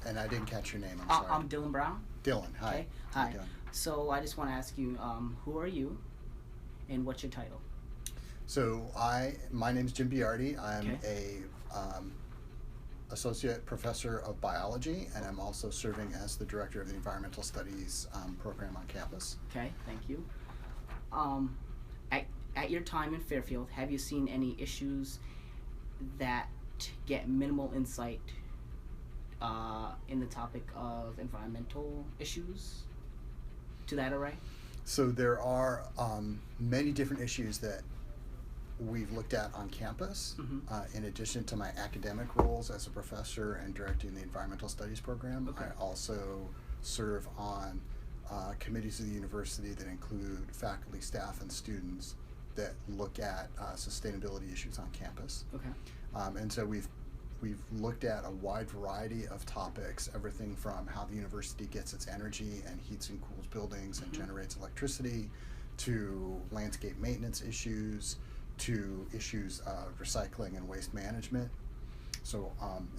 And I didn't catch your name, I'm sorry. I'm Dylan Brown. Dylan, hi. Okay. How Hi. you doing? So I just want to ask you, who are you, and what's your title? So my name's Jim Biardi. I'm Okay. a associate professor of biology, and I'm also serving as the director of the environmental studies program on campus. Okay. Thank you. Um, at your time in Fairfield, have you seen any issues that get minimal insight in the topic of environmental issues to that array? So there are many different issues that we've looked at on campus. In addition to my academic roles as a professor and directing the environmental studies program, Okay. I also serve on committees of the university that include faculty, staff, and students that look at sustainability issues on campus. Okay. And so we've looked at a wide variety of topics, everything from how the university gets its energy and heats and cools buildings and generates electricity, to landscape maintenance issues, to issues of recycling and waste management, so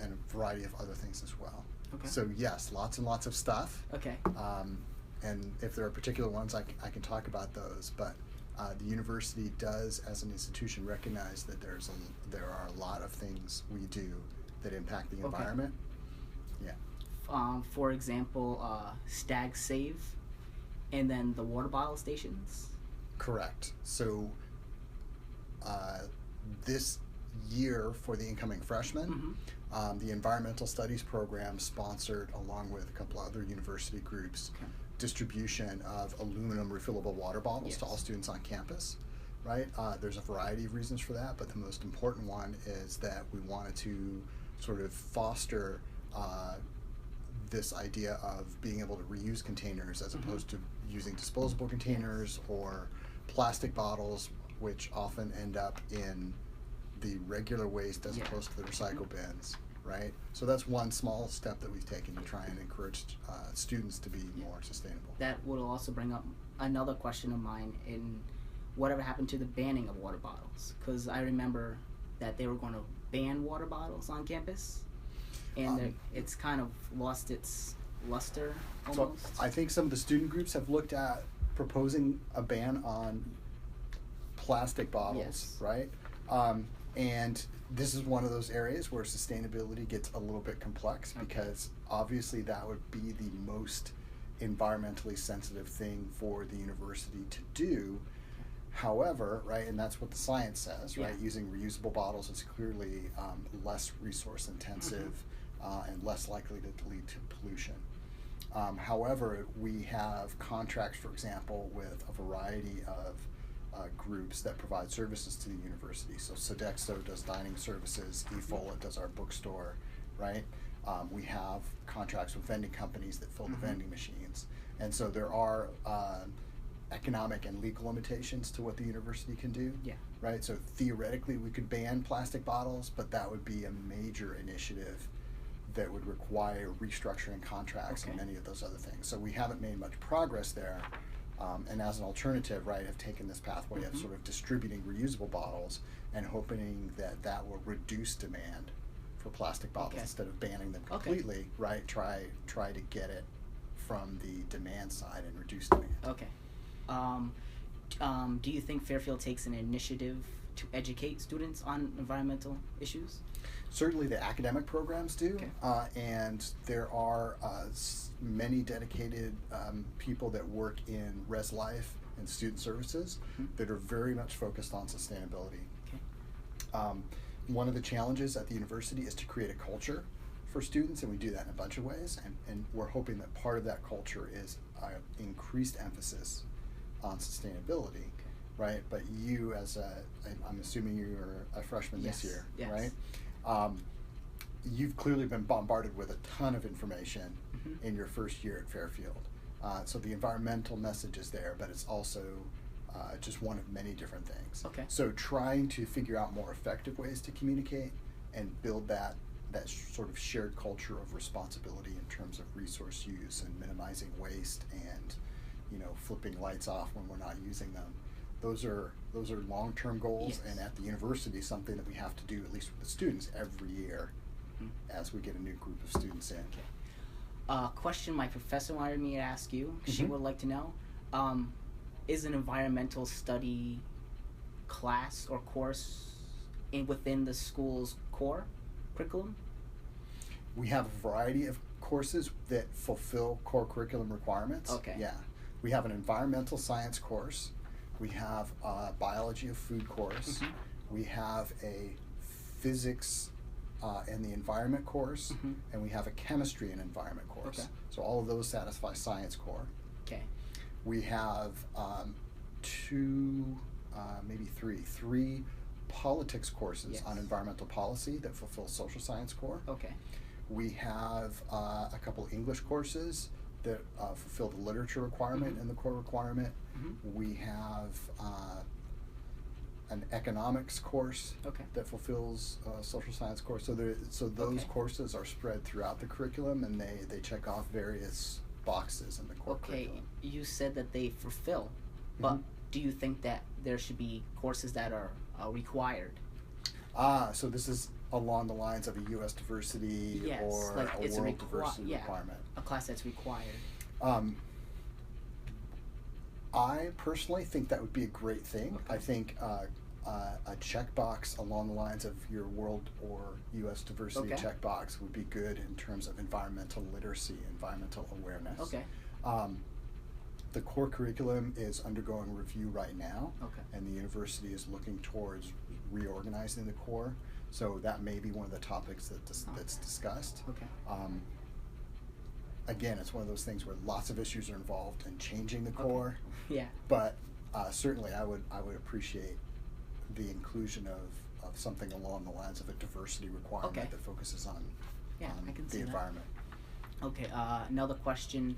and a variety of other things as well. Okay. So yes, lots and lots of stuff. Okay. And if there are particular ones, I can talk about those, but the university does, as an institution, recognize that there are a lot of things we do that impact the environment. Yeah. For example, Stag Save, and then the water bottle stations. Correct. So this year for the incoming freshmen, the environmental studies program sponsored, along with a couple other university groups, distribution of aluminum refillable water bottles to all students on campus. Right? There's a variety of reasons for that, but the most important one is that we wanted to sort of foster this idea of being able to reuse containers as opposed to using disposable containers or plastic bottles, which often end up in the regular waste as opposed to the recycle bins, right? So that's one small step that we've taken to try and encourage students to be more sustainable. That would also bring up another question of mine in whatever happened to the banning of water bottles, because I remember that they were going to ban water bottles on campus, and it's kind of lost its luster almost. So I think some of the student groups have looked at proposing a ban on plastic bottles, right? And this is one of those areas where sustainability gets a little bit complex, because obviously that would be the most environmentally sensitive thing for the university to do. However, right, and that's what the science says, right? Using reusable bottles is clearly less resource intensive and less likely to lead to pollution. However, we have contracts, for example, with a variety of groups that provide services to the university. So Sodexo does dining services, eFola does our bookstore, right? We have contracts with vending companies that fill the vending machines. And so there are economic and legal limitations to what the university can do, right? So theoretically we could ban plastic bottles, but that would be a major initiative that would require restructuring contracts and many of those other things. So we haven't made much progress there. And as an alternative, right, have taken this pathway of sort of distributing reusable bottles and hoping that that will reduce demand for plastic bottles instead of banning them completely, right? Try to get it from the demand side and reduce demand. Okay. Do you think Fairfield takes an initiative to educate students on environmental issues? Certainly the academic programs do, and there are many dedicated people that work in Res Life and student services that are very much focused on sustainability. One of the challenges at the university is to create a culture for students, and we do that in a bunch of ways, and we're hoping that part of that culture is increased emphasis on sustainability, right? But you, I'm assuming you're a freshman this year, right? You've clearly been bombarded with a ton of information in your first year at Fairfield. So the environmental message is there, but it's also just one of many different things. So trying to figure out more effective ways to communicate and build that sort of shared culture of responsibility in terms of resource use and minimizing waste and, flipping lights off when we're not using them. Those are long-term goals, and at the university, something that we have to do, at least with the students, every year as we get a new group of students in. Question my professor wanted me to ask you. She Mm-hmm. would like to know, is an environmental study class or course within the school's core curriculum? We have a variety of courses that fulfill core curriculum requirements. Okay. Yeah. We have an environmental science course. We have a biology of food course. Mhm. We have a physics and the environment course. Mhm. And we have a chemistry and environment course. Okay. So all of those satisfy science core. Okay. We have two, maybe three politics courses Yes. on environmental policy that fulfill social science core. Okay. We have a couple English courses that fulfill the literature requirement Mhm. and the core requirement. Mhm. We have an economics course Okay. that fulfills social science course. So those Okay. courses are spread throughout the curriculum, and they check off various boxes in the core Okay. curriculum. You said that they fulfill, but Mhm. do you think that there should be courses that are required? So this is along the lines of a U.S. diversity Yes, or like a it's world diversity yeah, requirement. a class that's required. I personally think that would be a great thing. Okay. I think a checkbox along the lines of your world or U.S. diversity Okay. checkbox would be good in terms of environmental literacy, environmental awareness. Okay. The core curriculum is undergoing review right now, Okay. and the university is looking towards reorganizing the core. So that may be one of the topics that's discussed. Okay. Again, it's one of those things where lots of issues are involved in changing the core. Yeah. But certainly, I would appreciate the inclusion of something along the lines of a diversity requirement Okay. that focuses on Yeah, I can the see that. environment. Okay. Another question.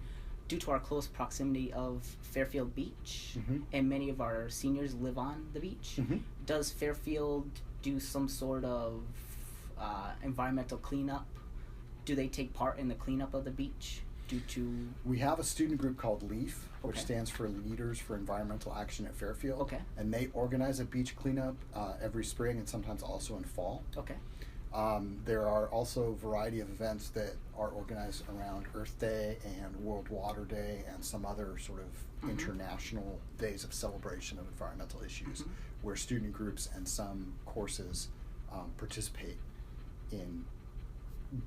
Due to our close proximity of Fairfield Beach, Mhm. and many of our seniors live on the beach, Mhm. does Fairfield do some sort of environmental cleanup? Do they take part in the cleanup of the beach due to? We have a student group called LEAF, which Okay. stands for Leaders for Environmental Action at Fairfield. Okay. And they organize a beach cleanup every spring and sometimes also in fall. Okay. There are also a variety of events that are organized around Earth Day and World Water Day and some other sort of Mhm. international days of celebration of environmental issues, Mhm. where student groups and some courses participate in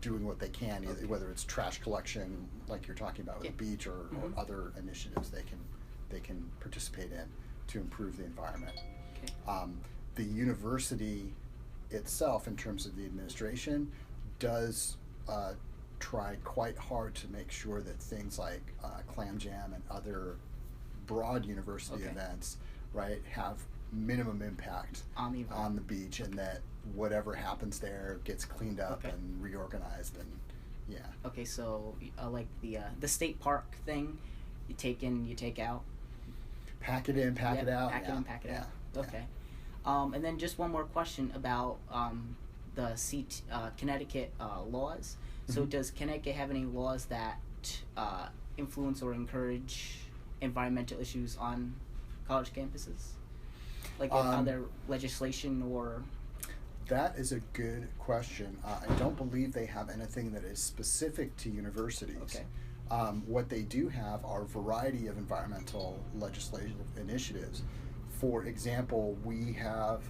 doing what they can, Okay. whether it's trash collection, like you're talking about with Yeah. the beach, or Mhm. other initiatives they can participate in to improve the environment. Okay. The university itself, in terms of the administration, does try quite hard to make sure that things like Clam Jam and other broad university Okay. events, right, have minimum impact On the environment. on the beach, and that whatever happens there gets cleaned up Okay. and reorganized, and yeah. Okay, so like the state park thing, you take in, you take out. Pack it in, pack Yep, it out. Pack it yeah, in, pack it yeah, out. yeah. Okay. And then just one more question about the Connecticut laws. So Mhm. does Connecticut have any laws that influence or encourage environmental issues on college campuses? Like other legislation or? That is a good question. I don't believe they have anything that is specific to universities. Okay. What they do have are a variety of environmental legislative initiatives. For example, we have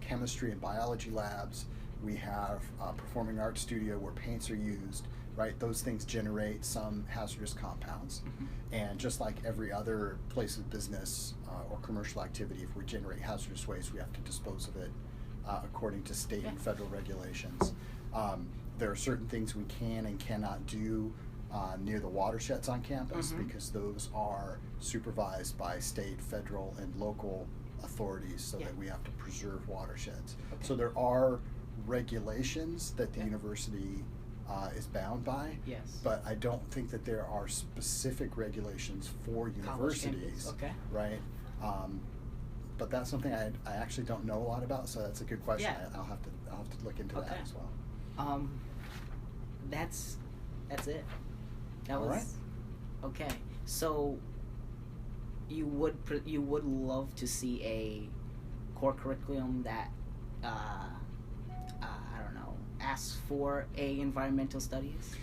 chemistry and biology labs. We have a performing arts studio where paints are used, right? Those things generate some hazardous compounds. Mhm. And just like every other place of business or commercial activity, if we generate hazardous waste, we have to dispose of it according to state and Yeah. federal regulations. There are certain things we can and cannot do near the watersheds on campus, Mhm. because those are supervised by state, federal, and local authorities, so Yeah. that we have to preserve watersheds. Okay. So there are regulations that the Yeah. university is bound by, Yes. but I don't think that there are specific regulations for College campus, universities, okay. right? But that's something I actually don't know a lot about, so that's a good question. Yeah. I'll have to look into that Okay. as well. That's it. That All was right. okay. So you would love to see a core curriculum that I don't know, asks for a environmental studies.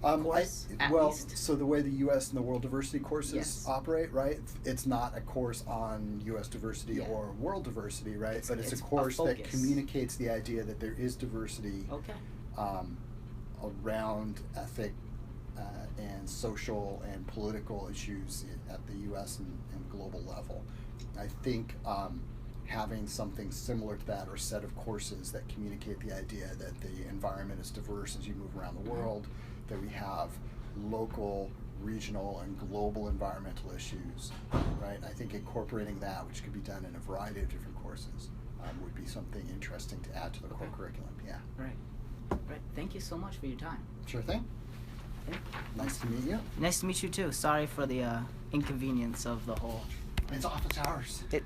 course, at well, least? so the way the U.S. and the world diversity courses Yes. operate, right? It's not a course on U.S. diversity Yeah. or world diversity, right? But it's it's a a course that focus. communicates the idea that there is diversity Okay. around ethic and social and political issues at the U.S. and global level. I think having something similar to that, or a set of courses that communicate the idea that the environment is diverse as you move around the world, that we have local, regional, and global environmental issues, right? I think incorporating that, which could be done in a variety of different courses, would be something interesting to add to the core curriculum. Yeah. Right. Right. Thank you so much for your time. Sure thing. Nice to meet you. Nice to meet you too. Sorry for the inconvenience of the whole. It's office hours. It's